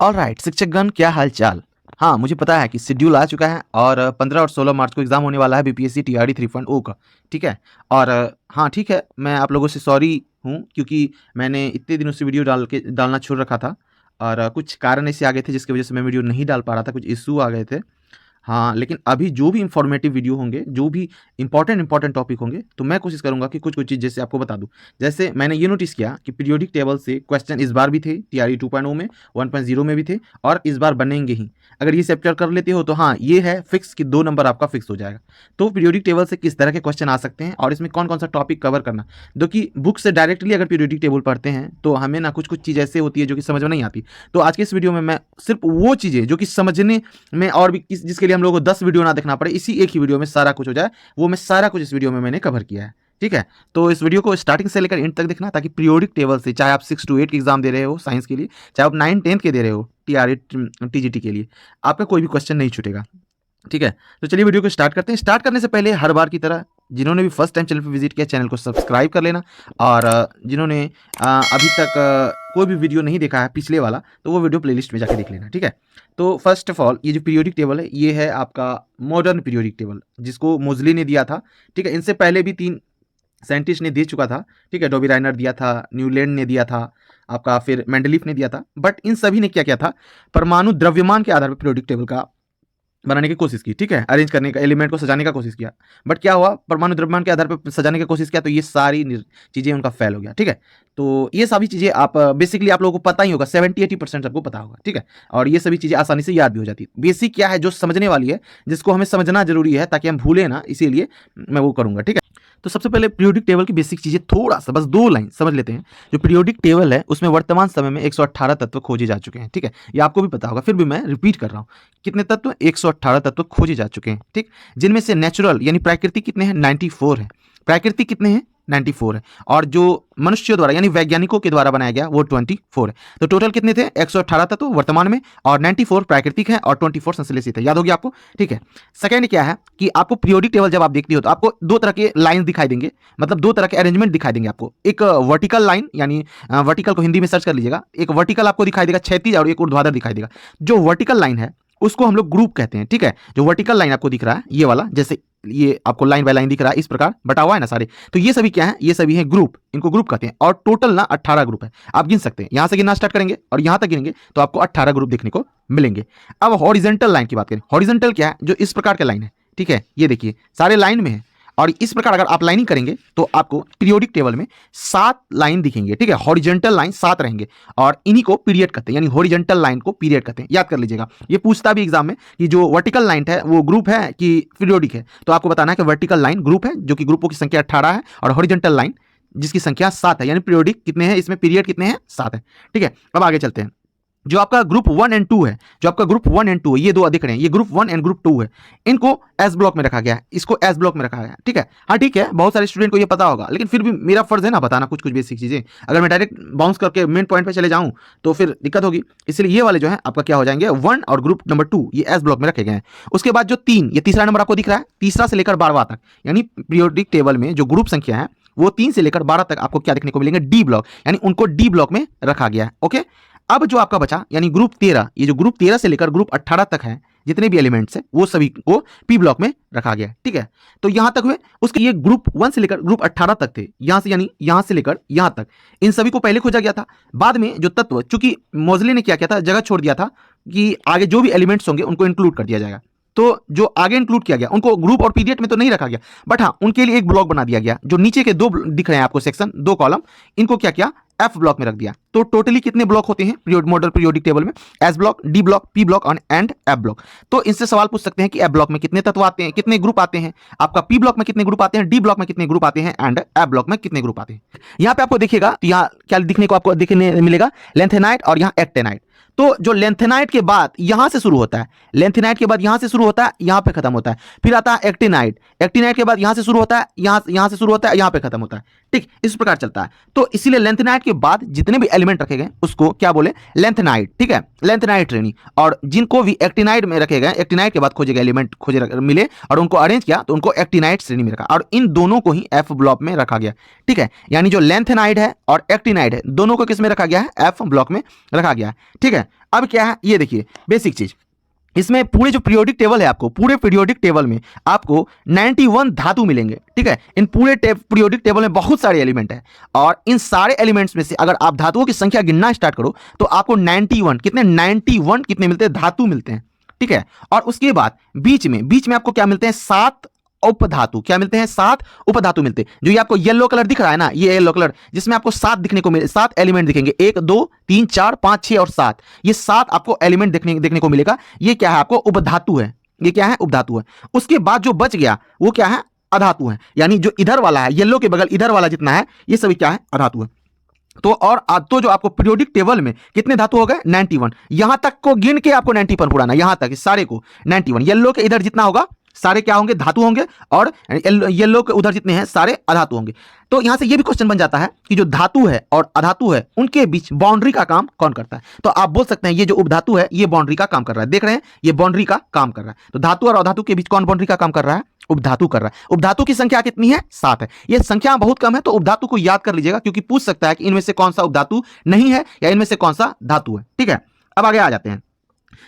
Alright शिक्षकगण, क्या हाल चाल। हाँ, मुझे पता है कि शेड्यूल आ चुका है और 15 और 16 मार्च को एग्जाम होने वाला है बीपीएससी टीआरडी 3.0 का। ठीक है। और हाँ ठीक है, मैं आप लोगों से सॉरी हूँ क्योंकि मैंने इतने दिनों से वीडियो डालना छोड़ रखा था और कुछ कारण ऐसे आ गए थे जिसकी वजह से मैं वीडियो नहीं डाल पा रहा था, कुछ इशू आ गए थे। हाँ, लेकिन अभी जो भी इंफॉर्मेटिव वीडियो होंगे, जो भी इंपॉर्टेंट टॉपिक होंगे, तो मैं कोशिश करूंगा कि कुछ चीज़ जैसे आपको बता दूं। जैसे मैंने ये नोटिस किया कि पीरियोडिक टेबल से क्वेश्चन इस बार भी थे, टीआरई 2.0 में, 1.0 में भी थे और इस बार बनेंगे ही। अगर ये कैप्चर कर लेते हो तो हाँ, ये है फिक्स कि 2 नंबर आपका फिक्स हो जाएगा। तो पीरियोडिक टेबल से किस तरह के क्वेश्चन आ सकते हैं और इसमें कौन कौन सा टॉपिक कवर करना, जो कि बुक से डायरेक्टली अगर पीरियोडिक टेबल पढ़ते हैं तो हमें ना कुछ चीज़ ऐसे होती है जो कि समझ में नहीं आती। तो आज के इस वीडियो में मैं सिर्फ वो चीज़ें जो कि समझने में और भी जिसके लिए हम लोगों को 10 वीडियो ना देखना पड़े, इसी एक ही वीडियो में सारा कुछ हो जाए, वो मैं सारा कुछ इस वीडियो में मैंने कवर किया है। ठीक है, तो इस वीडियो को स्टार्टिंग से लेकर एंड तक देखना, ताकि पीरियोडिक टेबल से चाहे आप 6 to 8 के एग्जाम दे रहे हो साइंस के लिए, चाहे आप 9 10 के दे रहे हो टीआरई टीजीटी के लिए, आपका कोई भी क्वेश्चन नहीं छूटेगा। ठीक है, तो चलिए वीडियो को स्टार्ट करते हैं। स्टार्ट करने से पहले हर बार की तरह जिन्होंने भी फर्स्ट टाइम चैनल पर विजिट किया, चैनल को सब्सक्राइब कर लेना, और जिन्होंने अभी तक कोई भी वीडियो नहीं देखा है पिछले वाला, तो वो वीडियो प्लेलिस्ट में जाके देख लेना। ठीक है, तो फर्स्ट ऑफ ऑल ये जो पीरियोडिक टेबल है, ये है आपका मॉडर्न पीरियोडिक टेबल, जिसको मोजली ने दिया था। ठीक है, इनसे पहले भी 3 साइंटिस्ट ने दे चुका था। ठीक है, डॉबी राइनर दिया था, न्यूलैंड ने दिया था आपका, फिर मेंडलीफ ने दिया था। बट इन सभी ने क्या किया था, परमाणु द्रव्यमान के आधार पर पीरियोडिक टेबल का बनाने की कोशिश की। ठीक है, अरेंज करने का, एलिमेंट को सजाने का कोशिश किया। बट क्या हुआ, परमाणु द्रव्यमान के आधार पर सजाने की कोशिश किया तो ये सारी चीज़ें उनका फेल हो गया। ठीक है, तो ये सभी चीज़ें आप बेसिकली आप लोगों को पता ही होगा, 70-80% सबको पता होगा। ठीक है, और ये सभी चीज़ें आसानी से याद भी हो जाती है। बेसिक क्या है, जो समझने वाली है, जिसको हमें समझना जरूरी है ताकि हम भूलें ना, इसीलिए मैं वो करूँगा। ठीक है, तो सबसे पहले पीरियोडिक टेबल की बेसिक चीज़ें थोड़ा सा, बस 2 लाइन समझ लेते हैं। जो पीरियोडिक टेबल है उसमें वर्तमान समय में 118 तत्व खोजे जा चुके हैं। ठीक है, ये आपको भी पता होगा, फिर भी मैं रिपीट कर रहा हूँ। कितने तत्व? 118 तत्व खोजे जा चुके हैं। ठीक, जिनमें से नेचुरल यानी प्राकृतिक कितने हैं? 94 है। प्राकृतिक कितने हैं? 94 है। और जो मनुष्यों द्वारा यानी वैज्ञानिकों के द्वारा बनाया गया वो 24 है। तो टोटल कितने थे? 118 तत्व वर्तमान में, और 94 प्राकृतिक है और 24 संश्लेषित है। याद हो गया आपको? ठीक है, सेकेंड क्या है कि आपको पीरियोडिक टेबल जब आप देखती हो तो आपको 2 तरह के लाइन दिखाई देंगे, मतलब 2 तरह के अरेंजमेंट दिखाई देंगे आपको। एक वर्टिकल लाइन, यानी वर्टिकल को हिंदी में सर्च कर लीजिएगा, एक वर्टिकल आपको दिखाई देगा क्षैतिज, और एक ऊर्ध्वाधर दिखाई देगा। जो वर्टिकल लाइन है उसको हम लोग ग्रुप कहते हैं। ठीक है, जो वर्टिकल लाइन आपको दिख रहा है ये वाला, जैसे ये आपको लाइन बाय लाइन दिख रहा है, इस प्रकार बटा हुआ है ना सारे, तो ये सभी क्या है? ये सभी है ग्रुप, इनको ग्रुप कहते हैं। और टोटल ना 18 ग्रुप है, आप गिन सकते हैं। यहां से गिनना स्टार्ट करेंगे और यहां तक गिनेंगे तो आपको 18 ग्रुप देखने को मिलेंगे। अब हॉरिजॉन्टल लाइन की बात करें। हॉरिजॉन्टल क्या है? जो इस प्रकार के लाइन है। ठीक है, ये देखिए सारे लाइन में है, और इस प्रकार अगर आप लाइनिंग करेंगे तो आपको पीरियोडिक टेबल में 7 लाइन दिखेंगे। ठीक है, हॉरिजॉन्टल लाइन 7 रहेंगे, और इन्हीं को पीरियड कहते हैं, यानी हॉरिजॉन्टल लाइन को पीरियड कहते हैं। याद कर लीजिएगा, ये पूछता भी एग्जाम में कि जो वर्टिकल लाइन है वो ग्रुप है कि पीरियोडिक है, तो आपको बताना है कि वर्टिकल लाइन ग्रुप है, जो कि ग्रुपों की संख्या 18 है, और हॉरिजॉन्टल लाइन जिसकी संख्या 7 है, यानी पीरियोडिक कितने हैं, इसमें पीरियड कितने हैं? 7 है। ठीक है, अब आगे चलते हैं। जो आपका ग्रुप 1 और 2 है, जो आपका ग्रुप 1 और 2 है, ये 2 दिख रहे हैं, ये ग्रुप 1 और ग्रुप 2 है, इनको एस ब्लॉक में रखा गया है, इसको एस ब्लॉक में रखा गया है। ठीक है, हाँ ठीक है, बहुत सारे स्टूडेंट को ये पता होगा, लेकिन फिर भी मेरा फर्ज है ना बताना कुछ बेसिक चीजें। अगर मैं डायरेक्ट बाउंस करके मेन पॉइंट पे चले जाऊं तो फिर दिक्कत होगी, इसलिए ये वाले जो है आपका क्या हो जाएंगे, 1 और ग्रुप नंबर 2 ये एस ब्लॉक में रखे गए हैं। उसके बाद जो 3, ये तीसरा नंबर आपको दिख रहा है, तीसरा से लेकर 12वां तक, यानी पीरियोडिक टेबल में जो ग्रुप संख्या है वो 3 से लेकर 12 तक आपको क्या देखने को मिलेंगे? डी ब्लॉक, यानी उनको डी ब्लॉक में रखा गया है। ओके, अब जो आपका बचा यानी ग्रुप 13, ये जो ग्रुप 13 से लेकर ग्रुप 18 तक है, जितने भी एलिमेंट्स हैं वो सभी को पी ब्लॉक में रखा गया है। ठीक है, तो यहां तक हुए। उसके ये ग्रुप 1 से लेकर ग्रुप 18 तक थे, यहां से यानी यहां से लेकर यहां तक, इन सभी को पहले खोजा गया था। बाद में जो तत्व, चूंकि मोजले ने क्या किया था, जगह छोड़ दिया था कि आगे जो भी एलिमेंट्स होंगे उनको इंक्लूड कर दिया जाएगा, तो जो आगे इंक्लूड किया गया उनको ग्रुप और पीरियड में तो नहीं रखा गया, बट हाँ उनके लिए एक ब्लॉक बना दिया गया। जो नीचे के 2 दिख रहे हैं आपको सेक्शन, 2 कॉलम, इनको क्या किया? एफ ब्लॉक में रख दिया। तो टोटली कितने ब्लॉक होते हैं मॉडल पीरियोडिक टेबल में? S block, D block, P block and F block. तो इनसे सवाल पूछ सकते हैं कि एफ ब्लॉक में कितने तत्व आते हैं, कितने ग्रुप आते हैं, आपका पी ब्लॉक में कितने ग्रुप आते हैं, डी ब्लॉक में कितने ग्रुप आते हैं, एंड एफ ब्लॉक में कितने ग्रुप आते हैं। यहाँ पे आपको देखिएगा, तो यहाँ क्या दिखने को आपको देखने मिलेगा? लेंथेनाइट और यहाँ एक्टेनाइट। तो जो लेंथेनाइट के बाद यहां से शुरू होता है, लेंथेनाइट के बाद यहां से शुरू होता है, यहां पे खत्म होता है, फिर आता है एक्टिनाइट, एक्टिनाइट के बाद यहां से शुरू होता है, यहां से शुरू होता है, यहां पे खत्म होता है। ठीक, इस प्रकार चलता है। तो इसीलिए लेंथेनाइट के बाद जितने भी एलिमेंट रखे गए उसको क्या बोले? लेंथेनाइट। ठीक है, लेंथेनाइट श्रेणी। और जिनको भी एक्टिनाइट में रखे गए, एक्टिनाइट के बाद खोजे गए एलिमेंट मिले और उनको अरेंज किया तो उनको एक्टिनाइट श्रेणी में रखा, और इन दोनों को ही एफ ब्लॉक में रखा गया। ठीक है, यानी जो लेंथेनाइट है और एक्टिनाइट है दोनों को किस में रखा गया है? एफ ब्लॉक में रखा गया है। ठीक है, है, अब क्या है ये देखिए बेसिक चीज, इसमें पूरे जो पीरियोडिक टेबल है, आपको पूरे पीरियोडिक टेबल में आपको 91 धातु मिलेंगे, ठीक है। इन पूरे पीरियोडिक टेबल में बहुत सारे एलिमेंट है, और इन सारे एलिमेंट्स में से अगर आप धातुओं की संख्या गिनना स्टार्ट करो तो आपको 91 कितने मिलते हैं, धातु मिलते हैं, ठीक है। और उसके बाद बीच में आपको क्या मिलते हैं, 7 उपधातु। क्या मिलते हैं, 7 उपधातु मिलते हैं। जो ये आपको येलो कलर दिख रहा है ना, ये येलो कलर जिसमें आपको 7 दिखने को मिले, 7 एलिमेंट दिखेंगे, 1 2 3 4 5 6 और 7, ये 7 आपको एलिमेंट देखने को मिलेगा। ये क्या है, आपको उपधातु है, ये क्या है, उपधातु है। उसके बाद जो बच गया वो क्या है, अधातु है। यानी जो इधर वाला है, येलो के बगल इधर वाला जितना है, ये सभी क्या है, अधातु है। तो जो आपको पीरियोडिक टेबल में कितने धातु हो गए, 91। यहां तक को गिन के आपको 90 पर उड़ाना, यहां तक सारे को 91। येलो के इधर जितना होगा सारे क्या होंगे, धातु होंगे, और येलो के उधर जितने हैं सारे अधातु होंगे। तो यहां से ये भी क्वेश्चन बन जाता है कि जो धातु है और अधातु है उनके बीच बाउंड्री का काम कौन करता है। तो आप बोल सकते हैं ये जो उपधातु है ये बाउंड्री का काम कर रहा है, देख रहे हैं ये बाउंड्री का काम कर रहा है। तो धातु और अधातु के बीच कौन बाउंड्री का काम कर रहा है, उपधातु कर रहा है। उपधातु की संख्या कितनी है, 7 है। ये संख्या बहुत कम है, तो उपधातु को याद कर लीजिएगा, क्योंकि पूछ सकता है कि इनमें से कौन सा उपधातु नहीं है या इनमें से कौन सा धातु है, ठीक है। अब आगे आ जाते हैं,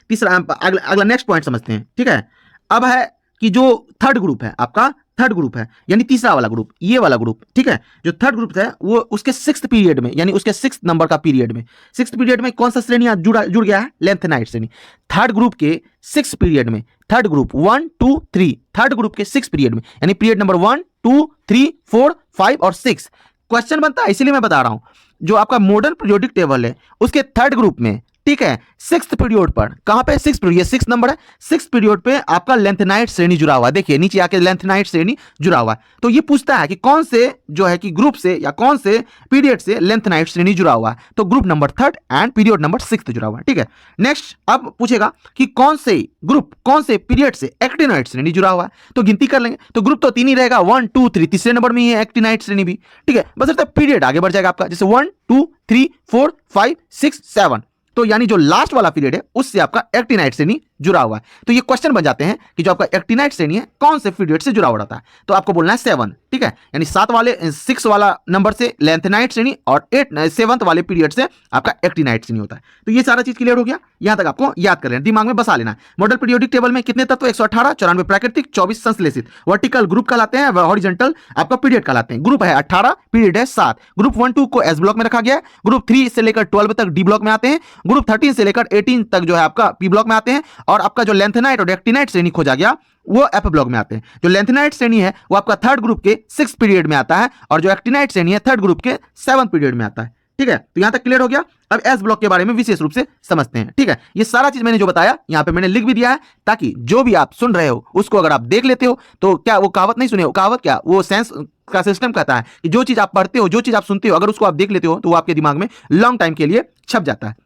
तीसरा अगला नेक्स्ट पॉइंट समझते हैं, ठीक है। अब है कि जो थर्ड ग्रुप है आपका, थर्ड ग्रुप है यानी तीसरा वाला ग्रुप, ये वाला ग्रुप, ठीक है। जो थर्ड ग्रुप है वो उसके 6th पीरियड में, यानी उसके 6th नंबर का पीरियड में, 6th पीरियड में कौन सा श्रेणी जुड़ गया है, लेंथेनाइट श्रेणी। थर्ड ग्रुप के 6th पीरियड में, थर्ड ग्रुप 1 2 3, थर्ड ग्रुप के 6th पीरियड में, यानी पीरियड नंबर 1 2 3 4 5 और 6 क्वेश्चन बनता है, इसीलिए मैं बता रहा हूं। जो आपका मॉडर्न पीरियोडिक टेबल है उसके थर्ड ग्रुप में, ठीक है, 6th पीरियड पर, कहां पे 6th पीरियड, ये 6th नंबर है, 6th पीरियड पे आपका लेंथेनाइट श्रेणी जुड़ा हुआ है। देखिए नीचे आके लेंथेनाइट श्रेणी जुड़ा हुआ है। तो ये पूछता है कि कौन से जो है कि ग्रुप से या कौन से पीरियड से लेंथेनाइट श्रेणी जुड़ा हुआ है, तो group number 3rd and period number 6th जुड़ा हुआ है, ठीक है। नेक्स्ट अब पूछेगा कि कौन से ग्रुप, कौन से पीरियड से एक्टिनाइट श्रेणी जुड़ा हुआ है, तो गिनती कर लेंगे। तो ग्रुप तो 3 ही रहेगा, 1 2 3, तीसरे नंबर में ही है एक्टिनाइट श्रेणी भी, ठीक है। बस पीरियड आगे बढ़ जाएगा आपका, जैसे 1 2 3 4 5 6 7, तो यानी जो लास्ट वाला पीरियड है उससे आपका एक्टिनाइट श्रेणी जुड़ा हुआ है। तो ये क्वेश्चन बन जाते हैं कि जो आपका एक्टिनाइट श्रेणी है कौन से पीरियड से जुड़ा हुआ रहता है, तो आपको बोलना है 7, ठीक है। यानी 6 वाला नंबर से लेंथेनाइट श्रेणी और 7th वाले पीरियड से आपका एक्टिनाइट श्रेणी होता है। तो ये सारा चीज क्लियर हो गया, यहां तक आपको याद कर लेना, दिमाग में बसा लेना है। मॉडल पीरियोडिक टेबल में कितने तत्व, 118, 94 प्राकृतिक, 24 संश्लेषित। वर्टिकल ग्रुप कहलाते हैं, हॉरिजॉन्टल आपका पीरियड कहलाते हैं। ग्रुप है 18, पीरियड है 7। ग्रुप 1 2 को एस ब्लॉक में रखा गया है। ग्रुप 3 से लेकर 12 तक डी ब्लॉक में आते हैं। ग्रुप 13 से लेकर 18 तक जो है आपका पी ब्लॉक में आते हैं। और आपका जो लेंथेनाइट और एक्टिनाइट श्रेणी खोजा गया वो एफ ब्लॉक में आते हैं। जो लेंथेनाइट श्रेणी है वो आपका थर्ड ग्रुप के 6th पीरियड में आता है, और जो एक्टिनाइट श्रेणी है थर्ड ग्रुप के 7th पीरियड में आता है, ठीक है। तो यहां तक क्लियर हो गया। अब एस ब्लॉक के बारे में विशेष रूप से समझते हैं, ठीक है। ये सारा चीज मैंने जो बताया यहां पे मैंने लिख भी दिया है, ताकि जो भी आप सुन रहे हो उसको अगर आप देख लेते हो तो क्या वो कहावत नहीं सुने हो, कहावत क्या, वो सेंस का सिस्टम कहता है कि जो चीज आप पढ़ते हो, जो चीज आप सुनते हो, अगर उसको आप देख लेते हो तो वो आपके दिमाग में लॉन्ग टाइम के लिए छप जाता है।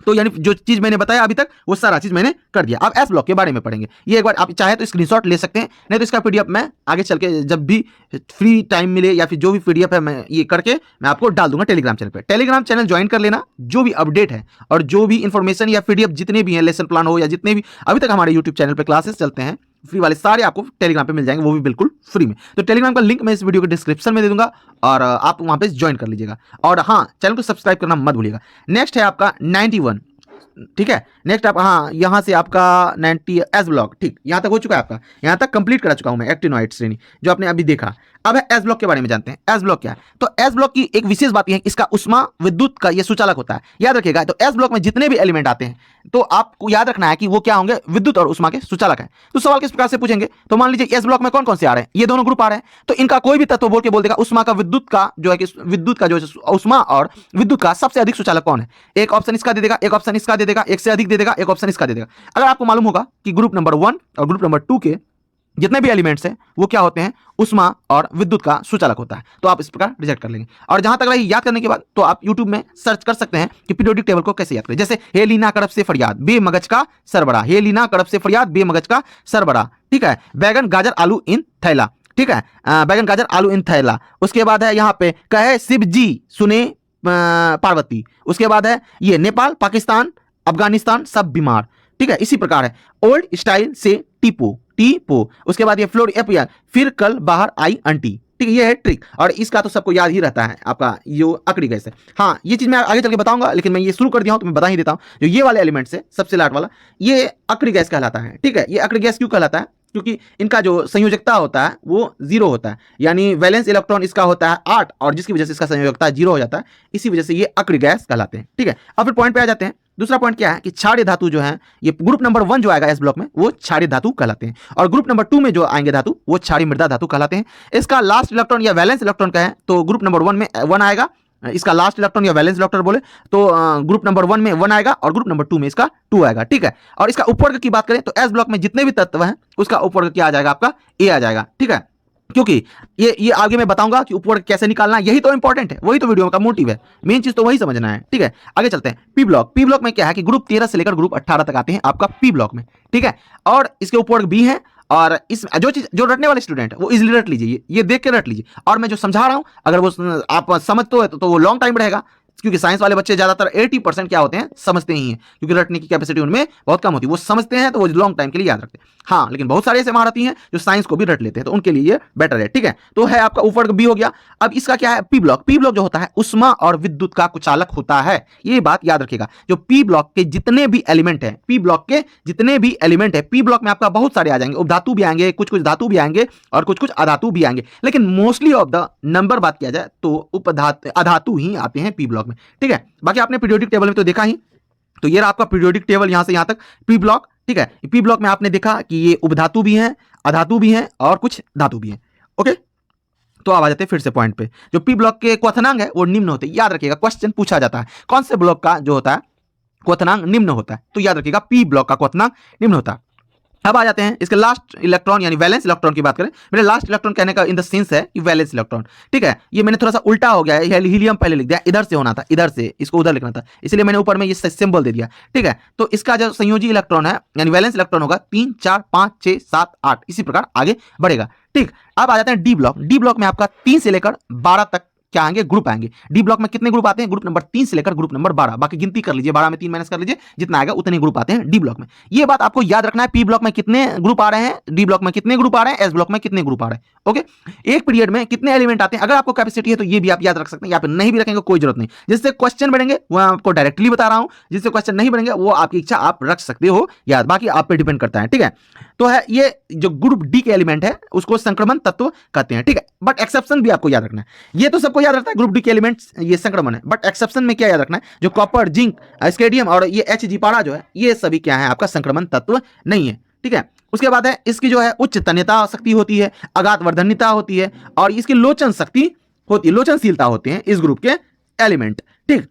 तो यानी जो चीज मैंने बताया अभी तक वो सारा चीज मैंने कर दिया। अब एस ब्लॉक के बारे में पढ़ेंगे। ये एक बार आप चाहे तो स्क्रीनशॉट ले सकते हैं, नहीं तो इसका पीडीएफ मैं आगे चल के जब भी फ्री टाइम मिले या फिर जो भी पीडीएफ है मैं ये करके मैं आपको डाल दूंगा टेलीग्राम चैनल पे। टेलीग्राम चैनल ज्वाइन कर लेना, जो भी अपडेट है और जो भी इंफॉर्मेशन या पीडीएफ जितने भी हैं, लेसन प्लान हो या जितने भी अभी तक हमारे यूट्यूब चैनल पर क्लासेस चलते हैं फ्री वाले, सारे आपको टेलीग्राम पे मिल जाएंगे, वो भी बिल्कुल फ्री में। तो टेलीग्राम का लिंक मैं इस वीडियो के डिस्क्रिप्शन में दे दूंगा और आप वहां पे ज्वाइन कर लीजिएगा। और हाँ, चैनल को सब्सक्राइब करना मत भूलिएगा। नेक्स्ट है आपका 91, ठीक है। नेक्स्ट आप हाँ यहाँ से आपका 90 एस ब्लॉक, ठीक, यहाँ तक हो चुका है आपका, यहाँ तक कंप्लीट करा चुका हूँ मैं एक्टिनोइड श्रेणी जो आपने अभी देखा। अब है एस ब्लॉक के बारे में जानते हैं। एस ब्लॉक क्या है? तो एस ब्लॉक की एक विशेष बात यह है, इसका उष्मा विद्युत का ये सुचालक होता है, याद रखिएगा। तो एस ब्लॉक में जितने भी एलिमेंट आते हैं तो आपको याद रखना है कि वो क्या होंगे, विद्युत और उष्मा के सुचालक है। तो सवाल किस प्रकार से पूछेंगे, तो मान लीजिए एस ब्लॉक में कौन कौन से आ रहे हैं, ये दोनों ग्रुप आ रहे हैं, तो इनका कोई भी तत्व बोल के बोल देगा उष्मा का विद्युत का जो है कि विद्युत का जो उष्मा और विद्युत का सबसे अधिक सुचालक कौन है। एक ऑप्शन इसका दे देगा, एक ऑप्शन इसका दे देगा, एक से अधिक दे देगा, एक ऑप्शन इसका दे देगा। अगर आपको मालूम होगा कि ग्रुप नंबर 1 और ग्रुप नंबर 2 के जितने भी एलिमेंट्स हैं वो क्या होते हैं, उष्मा और विद्युत का सुचालक होता है, तो आप इस प्रकार रिजेक्ट कर लेंगे। और जहां तक रही याद करने के बाद, तो आप YouTube में सर्च कर सकते हैं कि पीरियोडिक टेबल को कैसे याद करें। जैसे हे लीना कड़प से फरियाद बे मगज का सरबरा, हे लीना कड़प से फरियाद बे मगज का सरबरा, ठीक है। बैगन गाजर आलू इन थैला, ठीक है, बैगन गाजर आलू इन थैला। उसके बाद है यहाँ पे कहे शिव जी सुने पार्वती। उसके बाद है ये नेपाल पाकिस्तान अफगानिस्तान सब बीमार, ठीक है। इसी प्रकार है ओल्ड स्टाइल से टीपो टीपो। उसके बाद ये फ्लोर एपियर फिर कल बाहर आई आंटी, ठीक है, ये है ट्रिक, और इसका तो सबको याद ही रहता है आपका ये अक्रिय गैस है। हाँ, ये चीज मैं आगे चल के बताऊंगा, लेकिन मैं ये शुरू कर दिया हूं तो मैं बता ही देता हूं। जो ये वाले एलिमेंट्स है सबसे लास्ट वाला, ये अक्रिय गैस कहलाता है। ठीक है, ये अक्रिय गैस क्यों कहलाता है? क्योंकि इनका जो संयोजकता होता है वो 0 होता है, यानी वैलेंस इलेक्ट्रॉन इसका होता है 8, और जिसकी वजह से इसका संयोजकता 0 हो जाता है, इसी वजह से ये अक्रिय गैस कहलाते हैं। ठीक है, अब फिर पॉइंट पे आ जाते हैं। दूसरा पॉइंट क्या है कि क्षारीय धातु जो है, ये ग्रुप नंबर 1 जो आएगा एस ब्लॉक में, वो क्षारीय धातु कहलाते हैं, और ग्रुप नंबर 2 में जो आएंगे धातु वो क्षारीय मृदा धातु कहलाते हैं। इसका लास्ट इलेक्ट्रॉन या वैलेंस इलेक्ट्रॉन का है तो ग्रुप नंबर 1 में 1 आएगा, इसका लास्ट इलेक्ट्रॉन या वैलेंस इलेक्ट्रॉन बोले तो ग्रुप नंबर 1 में 1 आएगा, और ग्रुप नंबर 2 में इसका 2 आएगा। ठीक है, और इसका उपवर्ग की बात करें तो एस ब्लॉक में जितने भी तत्व हैं उसका उपवर्ग क्या आ जाएगा? आपका ए आ जाएगा। ठीक है, क्योंकि ये आगे मैं बताऊंगा कि उपवर्ग कैसे निकालना है, यही तो इंपॉर्टेंट है, वही तो वीडियो का मोटिव है, मेन चीज तो वही समझना है। ठीक है, आगे चलते हैं। पी ब्लॉक, पी ब्लॉक में क्या है कि ग्रुप 13 से लेकर ग्रुप 18 तक आते हैं आपका पी ब्लॉक में। ठीक है, और इसके उपवर्ग बी है, और इस जो चीज जो रटने वाले स्टूडेंट है वो इजीली रट लीजिए, ये देख के रट लीजिए, और मैं जो समझा रहा हूं अगर वो आप समझ तो वो लॉन्ग टाइम रहेगा, क्योंकि साइंस वाले बच्चे ज्यादातर 80% क्या होते हैं, समझते ही हैं, क्योंकि रटने की कैपेसिटी उनमें बहुत कम होती है। वो समझते हैं तो वो लॉन्ग टाइम के लिए याद रखते हैं। हाँ, लेकिन बहुत सारे ऐसे महारथी हैं जो साइंस को भी रट लेते हैं, तो उनके लिए ये बेटर है। ठीक है, तो है आपका उपवर्ग बी हो गया। अब इसका क्या है? पी ब्लॉक, पी ब्लॉक जो होता है उष्मा और विद्युत का कुचालक होता है, ये बात याद रखिएगा। जो पी ब्लॉक के जितने भी एलिमेंट है, पी ब्लॉक के जितने भी एलिमेंट है, पी ब्लॉक में आपका बहुत सारे आ जाएंगे, उपधातु भी आएंगे, कुछ कुछ धातु भी आएंगे, और कुछ कुछ अधातु भी आएंगे, लेकिन मोस्टली ऑफ द नंबर बात किया जाए तो अधातु ही आते हैं पी ब्लॉक में। ठीक है, बाकी आपने पीरियोडिक टेबल में तो देखा ही, तो ये रहा आपका पीरियोडिक टेबल यहां से यहां तक पी ब्लॉक। ठीक है, पी ब्लॉक में आपने देखा कि ये उपधातु भी हैं, अधातु भी हैं, और कुछ धातु भी हैं। ओके, तो अब आ जाते हैं फिर से पॉइंट पे। जो पी ब्लॉक के क्वथनांक है वो निम्न होते हैं, याद रखिएगा, क्वेश्चन पूछा जाता है कौन से ब्लॉक का जो होता है क्वथनांक निम्न होता है, तो याद रखिएगा पी ब्लॉक का क्वथनांक निम्न होता है। अब आ जाते हैं इसके लास्ट इलेक्ट्रॉन यानी वैलेंस इलेक्ट्रॉन की बात करें। मेरे लास्ट इलेक्ट्रॉन कहने का इन द सेंस है कि वैलेंस इलेक्ट्रॉन। ठीक है, ये मैंने थोड़ा सा उल्टा हो गया है, हीलियम पहले लिख दिया, इधर से होना था, इधर से इसको उधर लिखना था, इसलिए मैंने ऊपर में ये सिंबल दे दिया। ठीक है, तो इसका जो संयोजी इलेक्ट्रॉन है यानी वैलेंस इलेक्ट्रॉन होगा 3 4 5 6 7 8, इसी प्रकार आगे बढ़ेगा। ठीक, अब आ जाते हैं डी ब्लॉक। डी ब्लॉक में आपका 3 से लेकर 12 तक क्या आएंगे? ग्रुप आएंगे। डी ब्लॉक में कितने ग्रुप आते हैं? ग्रुप नंबर 3 से लेकर ग्रुप नंबर 12, बाकी गिनती कर लीजिए, 12 में 3 माइनस कर लीजिए, जितना आएगा उतने ग्रुप आते हैं डी ब्लॉक में। ये बात आपको याद रखना है, पी ब्लॉक में कितने ग्रुप आ रहे हैं, डी ब्लॉक में कितने ग्रुप आ रहे हैं, एस ब्लॉक में कितने ग्रुप आ रहे हैं। ओके, एक पीरियड में कितने एलिमेंट आते हैं, अगर आपको कैपेसिटी है तो ये भी आप याद रख सकते हैं, या फिर नहीं भी रखेंगे कोई जरूरत नहीं। जिससे क्वेश्चन बढ़ेंगे वो आपको डायरेक्टली बता रहा हूं, जिससे क्वेश्चन नहीं बढ़ेंगे वो आपकी इच्छा, आप रख सकते हो याद, बाकी आप पे डिपेंड करता है। ठीक है, तो है ये जो ग्रुप डी के एलिमेंट है उसको संक्रमण तत्व कहते हैं। ठीक है, बट एक्सेप्शन भी आपको याद रखना है, ये तो सबको याद रखता है ग्रुप डी के एलिमेंट्स ये संक्रमण है, बट एक्सेप्शन में क्या याद रखना है? जो कॉपर, जिंक, स्केडियम और ये एच जी पारा जो है, ये सभी क्या है? आपका संक्रमण तत्व नहीं है। ठीक है, उसके बाद है इसकी जो है उच्च तन्यता शक्ति होती है, अगाध वर्धन्यता होती है, और इसकी लोचन शक्ति होती है, लोचनशीलता होते हैं इस ग्रुप के एलिमेंट। ठीक,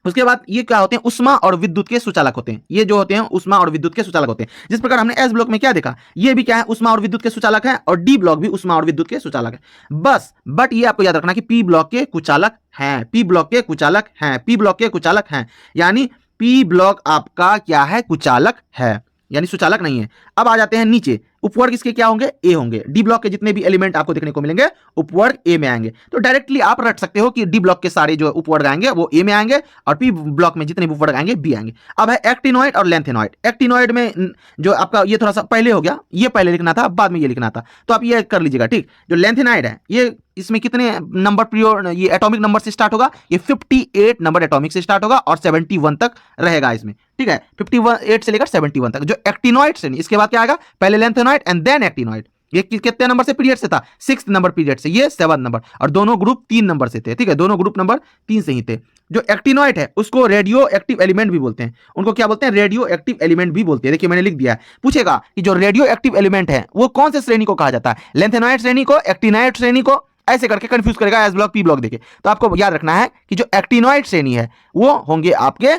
उसके बाद ये क्या होते हैं? उष्मा और विद्युत के सुचालक होते हैं। ये जो होते हैं उष्मा और विद्युत के सुचालक होते हैं। जिस प्रकार हमने एस ब्लॉक में क्या देखा, ये भी क्या है? उष्मा और विद्युत के सुचालक है, और डी ब्लॉक भी उष्मा और विद्युत के सुचालक है। बस, बट ये आपको याद रखना कि पी ब्लॉक के कुचालक हैं, पी ब्लॉक के कुचालक हैं, पी ब्लॉक के कुचालक हैं, यानी पी ब्लॉक आपका क्या है? कुचालक है, यानी सुचालक नहीं है। अब आ जाते हैं नीचे, उपवर्ग इसके क्या होंगे? ए होंगे। डी ब्लॉक के जितने भी एलिमेंट आपको देखने को मिलेंगे उपवर्ग ए में आएंगे, तो डायरेक्टली आप रट सकते हो कि डी ब्लॉक के सारे जो उपवर्ग आएंगे वो ए में आएंगे, और पी ब्लॉक में जितने भी उपवर्ग आएंगे बी आएंगे। अब है एक्टिनोइड और लेंथेनोइड। एक्टिनोइड में जो आपका ये थोड़ा सा पहले हो गया, ये पहले लिखना था, बाद में ये लिखना था, तो आप ये कर लीजिएगा। ठीक, जो लेंथेनाइड है ये इसमें कितने नंबर पीरियड, ये एटॉमिक नंबर से स्टार्ट होगा, ये 58 नंबर एटॉमिक से स्टार्ट होगा और 71 तक रहेगा इसमें। ठीक है, 58 से लेकर 71 तक। जो एक्टिनोइड से नहीं, इसके बाद क्या आएगा? पहले लेंथेनोइड एंड देन एक्टिनोइड। ये कितने नंबर से पीरियड से था? 6th नंबर पीरियड से, ये 7 नंबर, और दोनों ग्रुप 3 नंबर से थे। ठीक है, दोनों ग्रुप नंबर 3 से ही थे। जो एक्टिनोइड है उसको रेडियो एक्टिव एलिमेंट भी बोलते हैं, उनको क्या बोलते हैं? रेडियो एक्टिव एलिमेंट भी बोलते हैं। देखिए मैंने लिख दिया है, पूछेगा कि जो रेडियो एक्टिव एलिमेंट है वो कौन से श्रेणी को कहा जाता है? लेंथेनोइड श्रेणी को, एक्टिनोइड श्रेणी को, ऐसे करके कंफ्यूज करेगा एस ब्लॉक पी ब्लॉक देखे। तो आपको याद रखना है कि जो एक्टिनोइड श्रेणी है वो होंगे आपके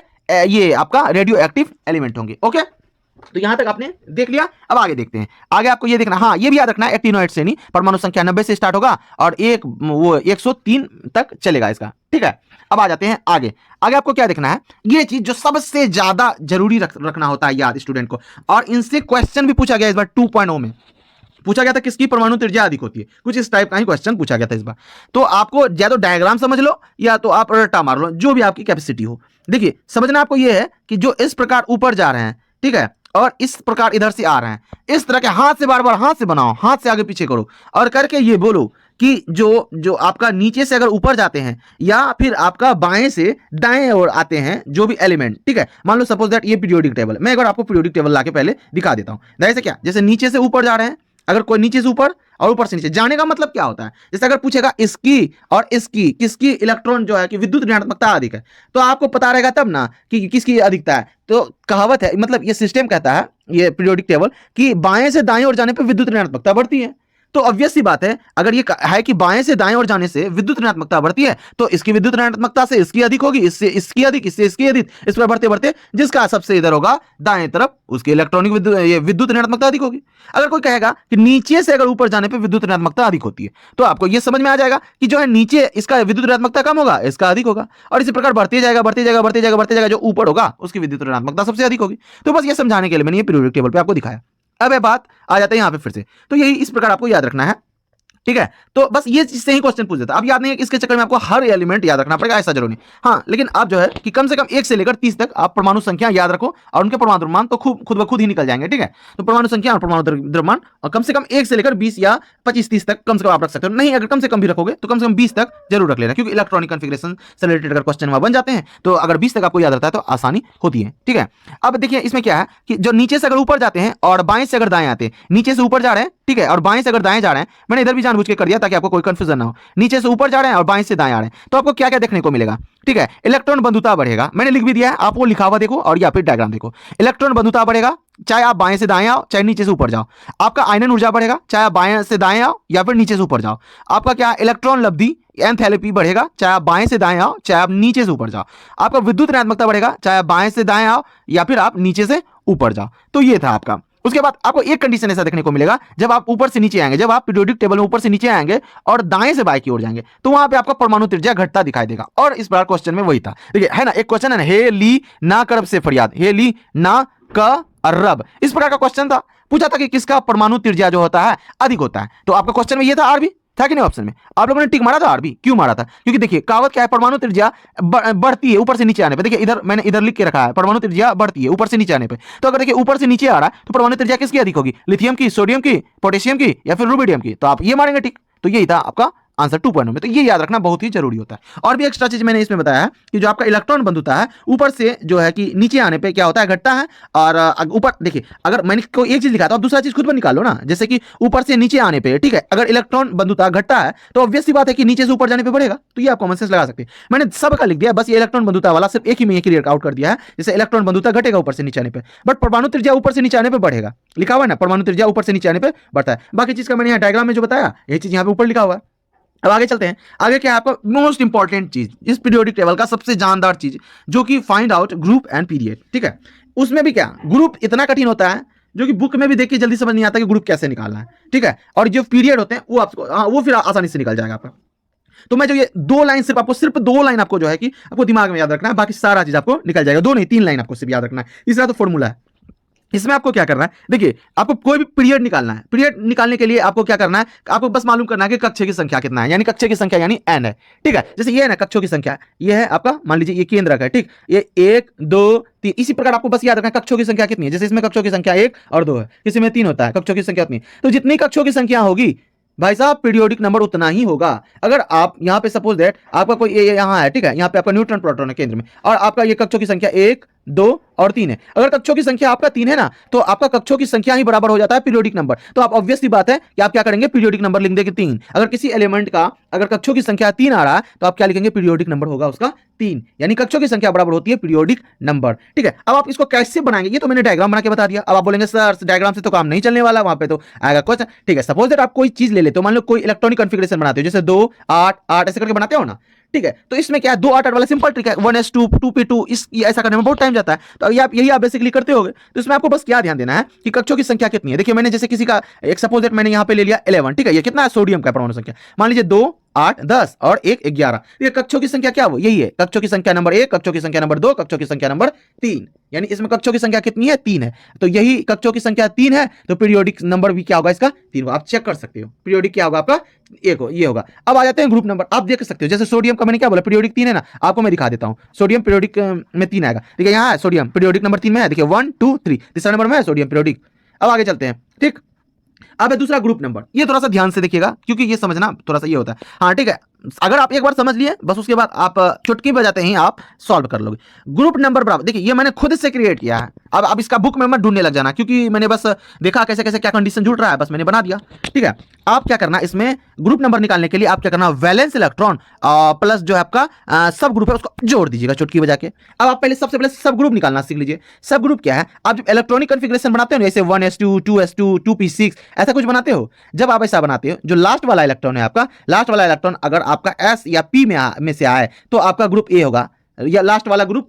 ये आपका रेडियो एक्टिव एलिमेंट होंगे। ओके, तो यहां तक आपने देख लिया। अब आगे देखते हैं, आगे आपको ये देखना, हाँ ये भी याद रखना है, एक्टिनोइड श्रेणी परमाणु संख्या 90 से स्टार्ट होगा और 103 तक चलेगा इसका। ठीक है, अब आ जाते हैं आगे। आगे आपको क्या देखना है? ये चीज जो सबसे ज्यादा जरूरी रखना होता है याद स्टूडेंट को, और इनसे क्वेश्चन भी पूछा गया इस बार 2.0 में पूछा गया था, किसकी परमाणु त्रिज्या अधिक होती है, कुछ इस टाइप का ही क्वेश्चन पूछा गया था इस बार। तो आपको या तो डायग्राम समझ लो या तो आप रट्टा मार लो, जो भी आपकी कैपेसिटी हो। देखिए समझना आपको ये है कि जो इस प्रकार ऊपर जा रहे हैं, ठीक है, और इस प्रकार इधर से आ रहे हैं, इस तरह के हाथ से बार बार हाथ से बनाओ, हाथ से आगे पीछे करो और करके ये बोलो कि जो जो आपका नीचे से अगर ऊपर जाते हैं या फिर आपका बाएं से दाएं ओर आते हैं जो भी एलिमेंट, ठीक है, मान लो सपोज दैट ये पीरियोडिक टेबल, मैं एक बार आपको पीरियोडिक टेबल लाके पहले दिखा देता हूं। जैसे क्या, जैसे नीचे से ऊपर जा रहे हैं, अगर कोई नीचे से ऊपर और ऊपर से नीचे जाने का मतलब क्या होता है, जैसे अगर पूछेगा इसकी और इसकी किसकी इलेक्ट्रॉन जो है कि विद्युत ऋणात्मकता अधिक है, तो आपको पता रहेगा तब ना कि किसकी अधिकता है। तो कहावत है, मतलब ये सिस्टम कहता है, ये पीरियोडिक टेबल, कि बाएं से दाएं ओर जाने पर विद्युत ऋणात्मकता बढ़ती है। तो ऑब्वियस सी बात है, अगर ये है कि बाएं से दाएं ओर जाने से विद्युत ऋणात्मकता बढ़ती है, तो इसकी विद्युत ऋणात्मकता से इसकी अधिक होगी, इससे इसकी अधिक, इससे इसकी अधिक, इस पर बढ़ते बढ़ते जिसका सबसे इधर होगा दाएं तरफ, उसकी इलेक्ट्रॉनिक विद्युत ऋणात्मकता अधिक होगी। अगर कोई कहेगा कि नीचे से अगर ऊपर जाने पर विद्युत ऋणात्मकता अधिक होती है, तो आपको यह समझ में आ जाएगा कि जो है नीचे इसका विद्युत ऋणात्मकता कम होगा, इसका अधिक होगा, और इसी प्रकार बढ़ते जाएगा बढ़ते जाएगा बढ़ते जाएगा बढ़ते जाएगा, जो ऊपर होगा उसकी विद्युत ऋणात्मकता सबसे अधिक होगी। तो बस ये समझाने के लिए मैंने ये पीरियोडिक टेबल पे आपको दिखाया। अब ये बात आ जाता है यहाँ पे फिर से, तो यही इस प्रकार आपको याद रखना है, ठीक है। तो बस ये चीज से ही क्वेश्चन पूछ देता है। अब याद नहीं है, इसके चक्कर में आपको हर एलिमेंट याद रखना पड़ेगा, ऐसा जरूरी नहीं। हाँ, लेकिन आप जो है कि कम से कम 1 से लेकर 30 तक आप परमाणु संख्या याद रखो, और उनके परमाणु द्रव्यमान तो खुद ब खुद ही निकल जाएंगे, ठीक है। तो परमाणु संख्या और परमाणु द्रव्यमान, और कम से कम 1 से लेकर 20 या 25-30 तक कम से कम आप रख सकते हो। नहीं, अगर कम से कम भी रखोगे तो कम से कम 20 तक जरूर रख लेना, क्योंकि इलेक्ट्रॉनिक कॉन्फ़िगरेशन से रिलेटेड अगर क्वेश्चन वहां बन जाते हैं, तो अगर 20 तक आपको याद रहता है तो आसानी होती है, ठीक है। अब देखिए इसमें क्या है कि जो नीचे से अगर ऊपर जाते हैं और बाएं से अगर दाएं आते हैं, नीचे से ऊपर जा रहे हैं, ठीक है, और बाएं से अगर दाएं जा रहे हैं, मैंने इधर भी जानबूझ के कर दिया ताकि आपको कोई कंफ्यूजन ना हो। नीचे से ऊपर जा रहे हैं और बाएं से दाएं आ रहे हैं, तो आपको क्या क्या देखने को मिलेगा, ठीक है। इलेक्ट्रॉन बंधुता बढ़ेगा, मैंने लिख भी दिया है, आप वो लिखा हुआ देखो और या फिर डायग्राम देखो। इलेक्ट्रॉन बंधुता बढ़ेगा, चाहे आप बाएं से दाएं आओ चाहे नीचे से ऊपर जाओ। आपका आयनन ऊर्जा बढ़ेगा, चाहे आप बाएं से दाएं आओ या फिर नीचे से ऊपर जाओ। आपका क्या, इलेक्ट्रॉन लब्धि एंथैल्पी बढ़ेगा, चाहे आप बाएं से दाएं आओ चाहे आप नीचे से ऊपर जाओ। आपका विद्युत ऋणात्मकता बढ़ेगा, चाहे आप बाएं से दाएं आओ या फिर आप नीचे से ऊपर जाओ। तो ये था आपका। उसके बाद आपको एक कंडीशन ऐसा देखने को मिलेगा, जब आप ऊपर से नीचे आएंगे, जब आप पीरियोडिक टेबल में ऊपर से नीचे आएंगे और दाएं से बाएं की ओर जाएंगे, तो वहां पे आपका परमाणु त्रिज्या घटता दिखाई देगा। और इस बार क्वेश्चन में वही था, देखिए है ना, एक क्वेश्चन है ना, हे ली ना करब से फरियाद, हे ली ना क रब, इस प्रकार का क्वेश्चन था। पूछा था कि किसका परमाणु त्रिज्या जो होता है अधिक होता है, तो आपका क्वेश्चन में ये था आरबी था कि नहीं। ऑप्शन में आप लोगों ने टिक मारा था आरबी, क्यों मारा था, क्योंकि देखिए कहावत क्या है, परमाणु त्रिज्या बढ़ती है ऊपर से नीचे आने पे। देखिए इधर मैंने इधर लिख के रखा है, परमाणु त्रिज्या बढ़ती है ऊपर से नीचे आने पे। तो अगर देखिए ऊपर से नीचे आ रहा है तो परमाणु त्रिज्या किसकी अधिक होगी, लिथियम की, सोडियम की, पोटेशियम की या फिर रुबिडियम की, तो आप ये मारेंगे टिक। तो यही था आपका आंसर 2.0 में। तो ये याद रखना बहुत ही जरूरी होता है। और भी एक्स्ट्रा चीज मैंने इसमें बताया है कि जो आपका इलेक्ट्रॉन बंधुता है ऊपर से जो है कि नीचे आने पे क्या होता है, घटता है। और ऊपर देखिए, अगर मैंने कोई एक चीज लिखा तो आप दूसरा चीज खुद पर निकालो ना, जैसे कि ऊपर से नीचे आने पे, ठीक है, अगर इलेक्ट्रॉन बंधुता घटता है तो ऑब्वियस सी बात है कि नीचे से ऊपर जाने पे बढ़ेगा। तो ये आप कॉमन सेंस लगा सकते हैं। मैंने सबका लिख दिया, बस ये इलेक्ट्रॉन बंधुता वाला सिर्फ एक ही में ये क्लियर आउट कर दिया है, जैसे इलेक्ट्रॉन बंधुता घटेगा ऊपर से नीचे आने पे, बट परमाणु त्रिज्या ऊपर से नीचे आने पे बढ़ेगा। लिखा हुआ है ना, परमाणु त्रिज्या ऊपर से नीचे आने पे बढ़ता है। बाकी चीज का मैंने यहाँ डायग्राम में जो बताया, ये चीज यहाँ पे ऊपर लिखा हुआ है। अब आगे चलते हैं। आगे क्या है आपका मोस्ट इंपॉर्टेंट चीज, इस पीरियोडिक टेबल का सबसे जानदार चीज, जो कि find out group and period, ठीक है। उसमें भी क्या, ग्रुप इतना कठिन होता है जो कि बुक में भी देख के जल्दी समझ नहीं आता कि ग्रुप कैसे निकालना है, ठीक है। और जो पीरियड होते हैं वो आपको वो फिर आसानी से निकल जाएगा आपका। तो मैं जो ये 2 लाइन सिर्फ 2 लाइन आपको जो है कि आपको दिमाग में याद रखना है, बाकी सारा चीज आपको निकल जाएगा। 2 नहीं 3 लाइन आपको सिर्फ याद रखना है। तीसरा तो फॉर्मूला है। इसमें आपको क्या करना है, देखिए आपको कोई भी पीरियड निकालना है। पीरियड निकालने के लिए आपको क्या करना है, आपको बस मालूम करना है कि कक्षे की संख्या कितना है, यानी कक्षे की संख्या यानी n है, ठीक है। जैसे ये है ना कक्षों की संख्या, ये है आपका, मान लीजिए ये केंद्रक है, ठीक, ये 1 2 3, इसी प्रकार आपको बस याद रखना है कक्षों की संख्या कितनी है। जैसे इसमें कक्षों की संख्या 1 और 2 है, किसी में 3 होता है, कक्षों की संख्या कितनी, तो जितनी कक्षों की संख्या होगी भाई साहब पीरियोडिक नंबर उतना ही होगा। अगर आप यहाँ पे सपोज दैट आपका कोई ये यहाँ है, ठीक है, यहाँ पे आपका न्यूट्रॉन प्रोटॉन है केंद्र में, और आपका ये कक्षों की संख्या 1 2 और 3 है। अगर कक्षों की संख्या आपका 3 है ना, तो आपका कक्षों की संख्या ही बराबर हो जाता है पीरियोडिक नंबर। तो आप ऑब्वियसली बात है कि आप क्या करेंगे, पीरियोडिक नंबर लिख देंगे 3। अगर किसी एलिमेंट का अगर कक्षों की संख्या 3 आ रहा है तो आप क्या लिखेंगे, पीरियोडिक नंबर होगा उसका 3, यानी कक्षों की संख्या बराबर होती है पीरियोडिक नंबर, ठीक है। अब आप इसको कैसे बनाएंगे ये तो मैंने डायग्राम बना के बता दिया। अब आप बोलेंगे सर डायग्राम से तो काम नहीं चलने वाला, वहां पे तो आएगा क्वेश्चन, ठीक है। सपोज दैट आप कोई चीज ले लेते हो, मान लो कोई इलेक्ट्रॉनिक कॉन्फ़िगरेशन बनाते हो, जैसे 2 8 8 ऐसे करके बनाते हो ना, ठीक है। तो इसमें क्या है, 2 8 8 वाला सिंपल ट्रिक है, 1s2 2p2, इस ऐसा करने में बहुत टाइम जाता है। तो यही आप बेसिकली करते होगे। तो इसमें आपको बस क्या ध्यान देना है कि कक्षों की संख्या कितनी है। देखिए मैंने जैसे किसी का एक सपोज दैट मैंने यहाँ पे ले लिया 11, ठीक है, ये कितना है, सोडियम का परमाणु संख्या, मान लीजिए 2 8 10 और 1 11। ये कक्षों की संख्या क्या वो यही है, कक्षों की संख्या नंबर 1, कक्षों की संख्या नंबर 2, कक्षों की संख्या नंबर 3, यानी इसमें कक्षों की संख्या कितनी है, 3 है। तो यही कक्षों की संख्या 3 है, तो पीरियोडिक नंबर भी क्या होगा इसका, 3 होगा। आप चेक कर सकते हो पीरियोडिक क्या होगा आपका, ये होगा। अब आ जाते हैं ग्रुप नंबर, आप देख सकते हो, जैसे सोडियम का मैंने क्या बोला, पीरियोडिक 3 है ना, आपको मैं दिखा देता हूं। सोडियम पीरियोडिक में 3 आएगा, देखिए यहाँ है सोडियम पीरियोडिक नंबर 3 में है, देखिए 1 2 3, तीसरा नंबर में है सोडियम पीरियोडिक। अब आगे चलते हैं, ठीक। अब है दूसरा ग्रुप नंबर, ये थोड़ा सा ध्यान से देखिएगा क्योंकि ये समझना थोड़ा सा ये होता है। हाँ ठीक है, अगर आप एक बार समझ लिए बस उसके बाद आप चुटकी बजाते ही आप सॉल्व कर लोगे। ग्रुप नंबर बराबर, देखिए ये मैंने खुद से क्रिएट किया है, अब इसका बुक में मत ढूंढने लग जाना क्योंकि मैंने बस देखा कैसे कैसे क्या कंडीशन जुड़ रहा है, बस मैंने बना दिया। ठीक है, आप क्या करना, इसमें ग्रुप नंबर निकालने के लिए आप क्या करना, वैलेंस इलेक्ट्रॉन प्लस जो है आपका सब ग्रुप है उसको जोड़ दीजिएगा चुटकी बजा के। अब आप पहले सबसे पहले सब ग्रुप निकालना सीख लीजिए। सब ग्रुप क्या है, आप जब इलेक्ट्रॉनिक कॉन्फ़िगरेशन बनाते हो जैसे 1s2 2s2 2p6 ऐसा कुछ बनाते हो, जब आप ऐसा बनाते हो जो लास्ट वाला इलेक्ट्रॉन है आपका, लास्ट वाला इलेक्ट्रॉन अगर आपका s या p में से आए तो आपका ग्रुप ए होगा, या लास्ट वाला ग्रुप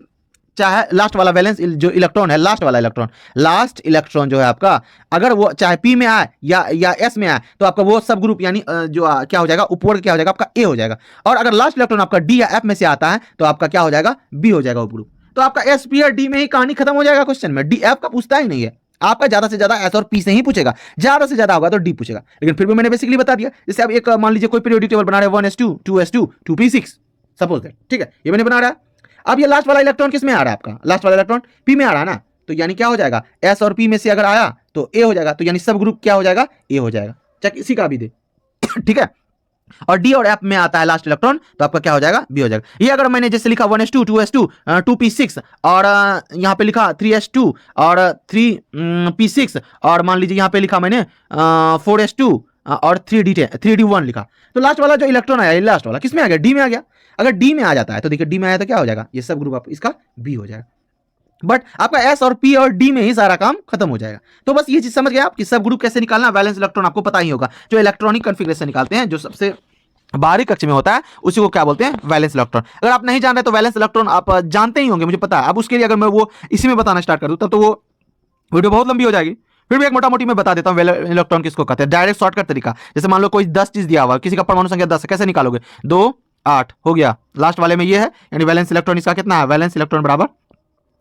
चाहे लास्ट वाला वैलेंस जो इलेक्ट्रॉन है, लास्ट वाला इलेक्ट्रॉन, लास्ट इलेक्ट्रॉन जो है आपका अगर वो चाहे पी में आए या एस में आए तो आपका वो सब ग्रुप यानी जो क्या हो जाएगा, उपवर्ग क्या हो जाएगा आपका ए हो जाएगा। और अगर लास्ट इलेक्ट्रॉन आपका डी या एफ में से आता है तो आपका क्या हो जाएगा, बी हो जाएगा उपग्रुप। तो आपका एस पी और डी में ही कहानी खत्म हो जाएगा। क्वेश्चन में डी एफ का पूछता ही नहीं है, आपका ज्यादा से ज्यादा एस और पी से ही पूछेगा, ज्यादा से ज्यादा होगा तो डी पूछेगा। लेकिन फिर भी मैंने बेसिकली बता दिया, जैसे आप एक मान लीजिए कोई पीरियोडिक टेबल बना रहे हैं 1s2 2s2 2p6 suppose that, ठीक है, ये मैंने बना रहा है। अब ये लास्ट वाला इलेक्ट्रॉन किस में आ रहा है आपका, लास्ट वाला इलेक्ट्रॉन पी में आ रहा है ना, तो यानी क्या हो जाएगा, एस और पी में से अगर आया तो ए हो जाएगा, तो यानी सब ग्रुप क्या हो जाएगा, ए हो जाएगा, चाहे किसी का भी दे। ठीक है, और डी और एफ में आता है लास्ट इलेक्ट्रॉन तो आपका क्या हो जाएगा, बी हो जाएगा। ये अगर मैंने जैसे लिखा 1s2 2s2 2p6 और यहाँ पे लिखा 3s2 और 3p6 और मान लीजिए यहाँ पे लिखा मैंने 4s2 और 3d1 लिखा, तो लास्ट वाला जो इलेक्ट्रॉन आया, लास्ट वाला किस में आ गया, डी में आ गया। अगर डी में आ जाता है तो देखिए डी में आया तो क्या हो जाएगा, ये सब ग्रुप आप इसका बी हो जाएगा। बट आपका एस और पी और डी में ही सारा काम खत्म हो जाएगा। तो बस ये चीज समझ गया आप कि सब ग्रुप कैसे निकालना, वैलेंस इलेक्ट्रॉन आपको पता ही होगा, जो इलेक्ट्रॉनिक कॉन्फ़िगरेशन निकालते हैं जो सबसे बाहरी कक्ष में होता है उसी को क्या बोलते हैं, वैलेंस इलेक्ट्रॉन। अगर आप नहीं जान रहे तो वैलेंस इलेक्ट्रॉन आप जानते ही होंगे, मुझे पता है। अब उसके लिए अगर मैं वो इसी में बताना स्टार्ट कर दूं तब तो वो वीडियो बहुत लंबी हो जाएगी। फिर भी एक मोटा मोटी मैं बता देता हूँ वैलेंस इलेक्ट्रॉन किसको कहते हैं, डायरेक्ट शॉर्टकट तरीका। जैसे मान लो कोई 10 चीज दिया हुआ, किसी का परमाणु संख्या 10 है, कैसे निकालोगे, 2 8 हो गया, लास्ट वाले में ये है, यानी वैलेंस इलेक्ट्रॉन इसका कितना है, वैलेंस इलेक्ट्रॉन बराबर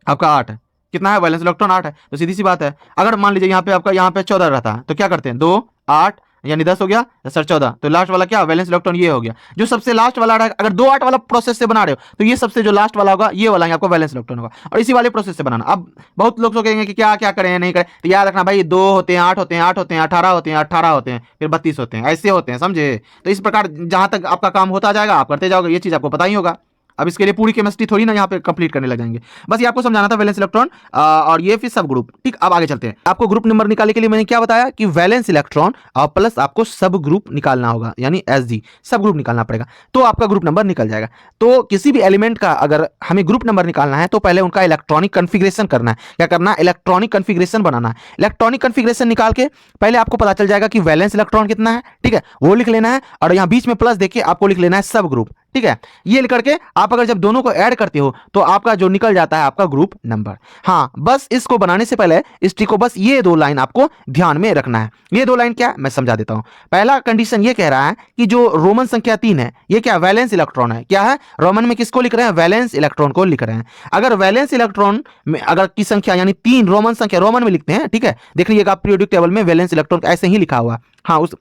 आपका 8 है। कितना है, वैलेंस इलेक्ट्रॉन 8 है, तो सीधी सी बात है। अगर मान लीजिए यहाँ पे आपका यहाँ पे 14 रहता है तो क्या करते हैं, 2 8 यानी 10 हो गया, 10 14, तो लास्ट वाला क्या, वैलेंस इलेक्ट्रॉन ये हो गया। जो सबसे लास्ट वाला रहेगा, अगर 2 8 वाला प्रोसेस से बना रहे हो तो ये सबसे जो लास्ट वाला होगा ये वाला आपको वैलेंस इलेक्ट्रॉन होगा, और इसी वाले प्रोसेस से बनाना। अब बहुत लोग सोचेंगे कि क्या क्या करें नहीं करें, तो याद रखना भाई 2 होते हैं, 8 होते हैं, 8 होते हैं, 18 होते हैं, 18 होते हैं, फिर 32 होते हैं, ऐसे होते हैं, समझे। तो इस प्रकार जहां तक आपका काम होता जाएगा आप करते जाओगे, ये चीज आपको पता ही होगा। अब इसके लिए पूरी केमिस्ट्री थोड़ी ना यहाँ पे कंप्लीट करने लग जाएंगे, बस ये आपको समझाना था वैलेंस इलेक्ट्रॉन और ये फिर सब ग्रुप। ठीक, अब आगे चलते हैं। आपको ग्रुप नंबर निकालने के लिए मैंने क्या बताया कि वैलेंस इलेक्ट्रॉन और प्लस आपको सब ग्रुप निकालना होगा, यानी एसजी सब ग्रुप निकालना पड़ेगा, तो आपका ग्रुप नंबर निकल जाएगा। तो किसी भी एलिमेंट का अगर हमें ग्रुप नंबर निकालना है तो पहले उनका इलेक्ट्रॉनिक कॉन्फ़िगरेशन करना है। क्या करना है, इलेक्ट्रॉनिक कॉन्फ़िगरेशन बनाना है। इलेक्ट्रॉनिक कॉन्फ़िगरेशन निकाल के पहले आपको पता चल जाएगा कि वैलेंस इलेक्ट्रॉन कितना है, ठीक है, वो लिख लेना है, और यहाँ बीच में प्लस देके आपको लिख लेना है सब ग्रुप। ठीक है, ये लिख करके आप अगर जब दोनों को ऐड करते हो तो आपका जो निकल जाता है आपका ग्रुप नंबर। हाँ, बस इसको बनाने से पहले इस ट्रिक को बस ये 2 लाइन आपको ध्यान में रखना है। ये 2 लाइन क्या, मैं समझा देता हूं। पहला कंडीशन ये कह रहा है कि जो रोमन संख्या 3 है ये क्या, वैलेंस इलेक्ट्रॉन है। क्या है, रोमन में किसको लिख रहे हैं, वैलेंस इलेक्ट्रॉन को लिख रहे हैं। अगर वैलेंस इलेक्ट्रॉन में अगर की संख्या यानी 3 रोमन संख्या रोमन में लिखते हैं, ठीक है, देख लीजिएगा पीरियोडिक टेबल में वैलेंस इलेक्ट्रॉन ऐसे ही लिखा हुआ। हाँ, उस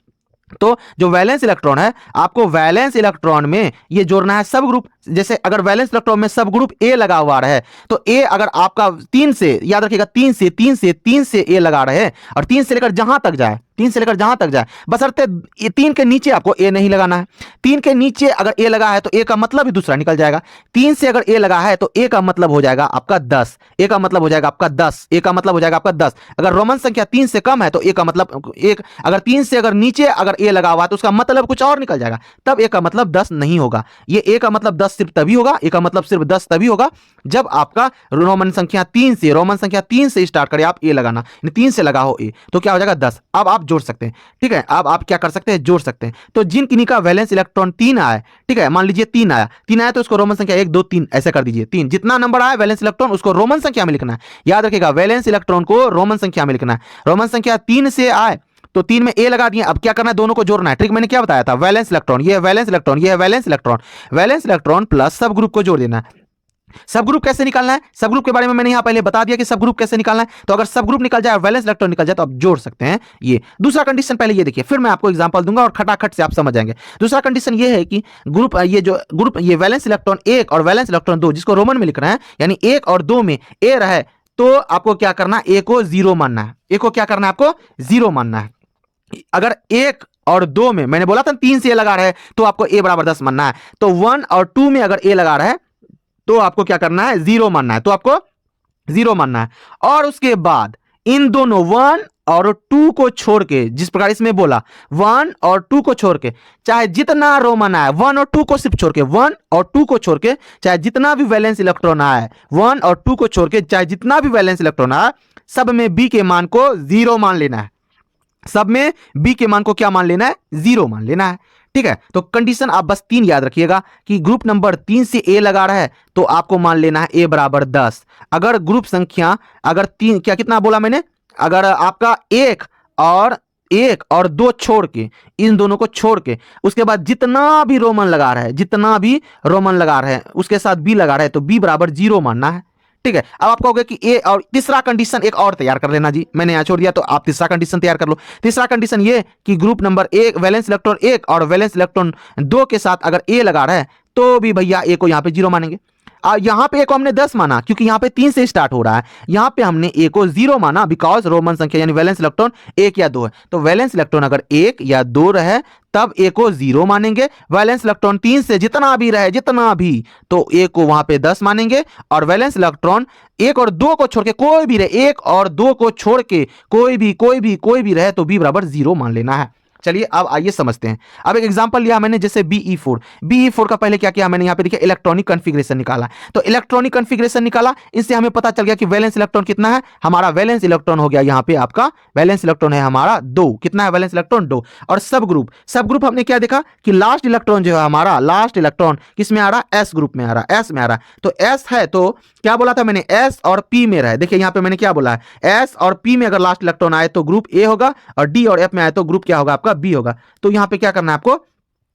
तो जो वैलेंस इलेक्ट्रॉन है आपको वैलेंस इलेक्ट्रॉन में ये जोड़ना है सब ग्रुप। जैसे अगर वैलेंस इलेक्ट्रॉन में सब ग्रुप ए लगा हुआ रहे तो ए अगर आपका 3 से, याद रखिएगा 3 से ए लगा रहे और 3 से लेकर जहां तक जाए, 3 से लेकर जहां तक जाए, बशर्ते 3 के नीचे आपको ए नहीं लगाना है। 3 के नीचे अगर ए लगा है तो ए का मतलब ही दूसरा निकल जाएगा। 3 से अगर ए लगा है तो ए का मतलब हो जाएगा आपका 10, ए का मतलब हो जाएगा आपका 10, ए का मतलब हो जाएगा आपका 10। अगर रोमन संख्या 3 से कम है तो ए का मतलब एक, अगर 3 से अगर नीचे अगर ए लगा हुआ है तो उसका मतलब कुछ और निकल जाएगा, तब ए का मतलब 10 नहीं होगा। ये ए का मतलब 10 सिर्फ तभी होगा, ए का मतलब सिर्फ 10 तभी होगा जब आपका रोमन संख्या 3 से स्टार्ट करें आप ए लगाना, 3 से लगा हो ए तो क्या हो जाएगा 10। अब आप जोड़ सकते हैं, ठीक है, अब आप क्या कर सकते हैं, जोड़ सकते हैं। तो जिन किन्हीं का वैलेंस इलेक्ट्रॉन 3 आया, ठीक है, मान लीजिए 3 आया तो उसको रोमन संख्या 1 2 3 ऐसे कर दीजिए। 3 जितना नंबर आया वैलेंस इलेक्ट्रॉन उसको रोमन संख्या में लिखना है। याद रखिएगा वैलेंस इलेक्ट्रॉन को रोमन संख्या में लिखना है। रोमन संख्या 3 से आए तो 3 में ए लगा दिए। अब क्या करना है, दोनों को जोड़ना है। ट्रिक मैंने क्या बताया था, वैलेंस इलेक्ट्रॉन, ये है वैलेंस इलेक्ट्रॉन, ये है valence electron, valence electron plus सब ग्रुप को जोड़ देना है। सब ग्रुप कैसे निकालना है, सब ग्रुप के बारे में मैंने यहां पहले बता दिया कि सब ग्रुप कैसे निकालना है। तो अगर सब ग्रुप निकल जाए, वैलेंस इलेक्ट्रॉन निकल जाए तो आप जोड़ सकते हैं। ये दूसरा कंडीशन पहले ये देखिए, फिर मैं आपको एग्जांपल दूंगा और खटाखट से आप समझ जाएंगे। दूसरा कंडीशन ये है कि ग्रुप ये जो ग्रुप ये वैलेंस इलेक्ट्रॉन 1 और वैलेंस इलेक्ट्रॉन 2 जिसको रोमन में लिख रहे हैं, यानी 1 और 2 में ए रहे तो आपको क्या करना है, ए को 0 मानना है। ए को क्या करना है, आपको 0 मानना है। अगर 1 और 2 में, मैंने बोला था 3 से ए लगा रहा है तो आपको ए बराबर 10 मानना है, तो 1 और 2 में अगर ए लगा रहा है तो आपको क्या करना है, 0 मानना है, तो आपको 0 मानना है। और उसके बाद इन दोनों 1 और 2 को छोड़ के, जिस प्रकार इसमें बोला 1 और 2 को छोड़ के, चाहे जितना रोमन आए, 1 और 2 को सिर्फ छोड़ के, 1 और 2 को छोड़ के चाहे जितना भी वैलेंस इलेक्ट्रॉन आए, 1 और 2 को छोड़ के चाहे जितना भी वैलेंस इलेक्ट्रॉन आए, सब में बी के मान को 0 मान लेना है। सब में बी के मान को क्या मान लेना है, 0 मान लेना है। ठीक है, तो कंडीशन आप बस 3 याद रखिएगा कि ग्रुप नंबर 3 से ए लगा रहा है तो आपको मान लेना है ए बराबर 10। अगर ग्रुप संख्या अगर 3 क्या कितना बोला मैंने, अगर आपका 1 और 2 छोड़ के, इन दोनों को छोड़ के उसके बाद जितना भी रोमन लगा रहा है, जितना भी रोमन लगा रहा है उसके साथ बी लगा रहा है तो बी बराबर 0 मानना है। ठीक है, अब आप कहोगे कि ए, और तीसरा कंडीशन एक और तैयार कर लेना जी, मैंने यहां छोड़ दिया तो आप तीसरा कंडीशन तैयार कर लो। तीसरा कंडीशन ये कि ग्रुप नंबर 1 वैलेंस इलेक्ट्रॉन 1 और वैलेंस इलेक्ट्रॉन 2 के साथ अगर ए लगा रहा है तो भी भैया ए को यहां पे 0 मानेंगे। यहां पे ए को हमने 10 माना क्योंकि यहां पे 3 से स्टार्ट हो रहा है, यहां पे हमने ए को 0 माना बिकॉज रोमन संख्या यानी वैलेंस इलेक्ट्रॉन 1 या 2 है, तो वैलेंस इलेक्ट्रॉन अगर 1 या 2 रहे तब ए को 0 मानेंगे। वैलेंस इलेक्ट्रॉन 3 से जितना भी रहे, जितना भी, तो ए को वहां पे 10 मानेंगे। और वैलेंस इलेक्ट्रॉन 1 और 2 को छोड़ के कोई भी रहे, 1 और 2 को छोड़ के कोई भी रहे तो बी बराबर 0 मान लेना है। चलिए अब आइए समझते हैं। अब एक एग्जांपल लिया मैंने जैसे BE4 का पहले क्या किया मैंने, यहाँ पे देखिए इलेक्ट्रॉनिक कॉन्फ़िगरेशन निकाला, तो इलेक्ट्रॉनिक कॉन्फ़िगरेशन निकाला, इससे हमें पता चल गया कि वैलेंस इलेक्ट्रॉन कितना है, हमारा वैलेंस इलेक्ट्रॉन हो गया यहाँ पे आपका वैलेंस इलेक्ट्रॉन है हमारा 2, कितना है वैलेंस इलेक्ट्रॉन 2। और सब ग्रुप हमने क्या देखा कि लास्ट इलेक्ट्रॉन जो है हमारा, लास्ट इलेक्ट्रॉन किस में आ रहा है, एस ग्रुप में आ रहा है, एस में आ रहा है। तो एस है तो क्या बोला था मैंने, एस और पी में रहे, देखिए यहाँ पे मैंने क्या बोला है, एस और पी में अगर लास्ट इलेक्ट्रॉन आए तो ग्रुप ए होगा, और डी और एफ में आए तो ग्रुप क्या होगा आपका बी होगा। तो यहां पे क्या करना है आपको,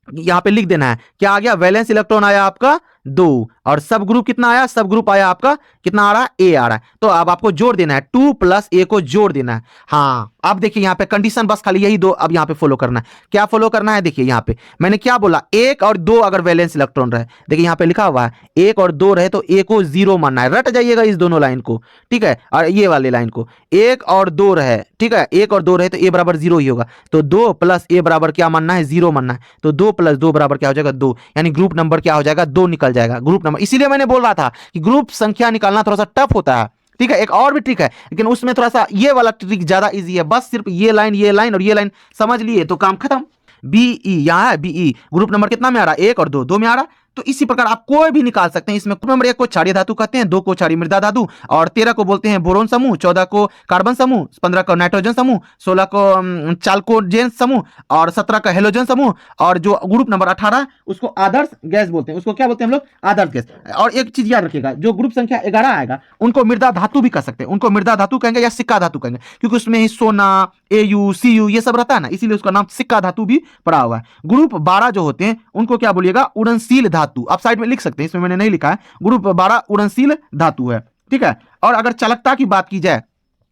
यहां पे लिख देना है क्या आ गया, वैलेंस इलेक्ट्रॉन आया आपका 2 और सब ग्रुप कितना आया, सब ग्रुप आया आपका कितना आ रहा है, ए आ रहा है। तो अब आपको जोड़ देना है 2 प्लस ए को जोड़ देना है। हाँ अब देखिए यहाँ पे कंडीशन बस खाली यही 2 अब यहाँ पे फॉलो करना है। क्या फॉलो करना है, देखिए यहाँ पे मैंने क्या बोला, 1 और 2 अगर वैलेंस इलेक्ट्रॉन रहे, देखिए यहाँ पे लिखा हुआ है 1 और 2 रहे तो ए को 0 मानना है, रट जाइएगा इस दोनों लाइन को। ठीक है, और ये वाले लाइन को 1 और 2 रहे, ठीक है 1 और 2 रहे तो ए बराबर 0 ही होगा, तो 2 प्लस ए बराबर क्या मानना है, 0 मानना है। तो 2 प्लस 2 बराबर क्या हो जाएगा 2, यानी ग्रुप नंबर क्या हो जाएगा 2 निकल जाएगा ग्रुप नंबर। इसीलिए मैंने बोल रहा था कि ग्रुप संख्या निकालना थोड़ा सा टफ होता है। ठीक है, एक और भी ट्रिक है लेकिन उसमें थोड़ा सा ये वाला ट्रिक ज्यादा इजी है, बस सिर्फ ये लाइन और ये लाइन समझ लिए तो काम खत्म। बीई यहाँ है, बीई ग्रुप नंबर कितना में आ रहा है, 1 और 2 में आ रहा है। तो इसी प्रकार आप कोई भी निकाल सकते हैं। इसमें ग्रुप नंबर 1 को क्षारीय धातु कहते हैं, 2 को क्षारीय मृदा धातु, और 13 को बोलते हैं बोरोन समूह, 14 को कार्बन समूह, 15 को नाइट्रोजन समूह, 16 को चाल्कोजेन समूह, और 17 का हेलोजन समूह, और जो ग्रुप नंबर 18 उसको आदर्श गैस बोलते हैं। उसको क्या बोलते हैं हम लोग, आदर्श गैस। और एक चीज याद रखिएगा, जो ग्रुप संख्या 11 आएगा उनको मृदा धातु भी कह सकते हैं, उनको मृदा धातु कहेंगे या सिक्का धातु कहेंगे, क्योंकि उसमें ही सोना, एयू, सीयू ये सब रहता है ना, इसीलिए उसका नाम सिक्का धातु भी पड़ा हुआ है। ग्रुप 12 जो होते हैं उनको क्या बोलिएगा, उड़नशील धातु। आप साइड में लिख सकते हैं, इसमें मैंने नहीं लिखा है, ग्रुप 12 उड़नशील धातु है। ठीक है, और अगर चालकता की बात की जाए,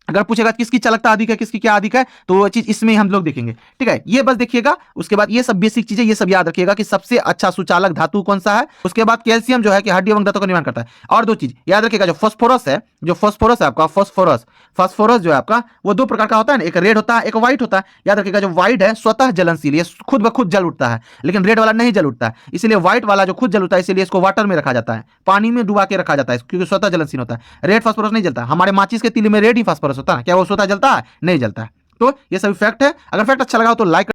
अगर पूछेगा किसकी चालकता अधिक है, किसकी क्या अधिक है, तो वो चीज इसमें हम लोग देखेंगे। ठीक है, ये बस देखिएगा, उसके बाद ये सब बेसिक चीजें ये सब याद रखिएगा कि सबसे अच्छा सुचालक धातु कौन सा है। उसके बाद कैल्शियम जो है कि हड्डी एवं दांतों का निर्माण करता है। और 2 चीज याद रखिएगा, जो फास्फोरस है, जो फास्फोरस है आपका, फास्फोरस जो है आपका वो 2 प्रकार का होता है ना, एक रेड होता है, एक व्हाइट होता है। याद रखिएगा, जो व्हाइट है स्वतः जलनशील, ये खुद ब खुद जल उठता है, लेकिन रेड वाला नहीं जल उठता है, इसलिए व्हाइट वाला जो खुद जल उठता है इसलिए इसको वाटर में रखा जाता है, पानी में डुबा के रखा जाता है, क्योंकि स्वतः जलनशील होता है। रेड फास्फोरस नहीं जलता, हमारे माचिस के तीली में रेड ही फास्फोरस होता है, क्या वो स्वतः जलता है, नहीं जलता है। तो ये सभी फैक्ट है। अगर फैक्ट अच्छा लगा हो तो लाइक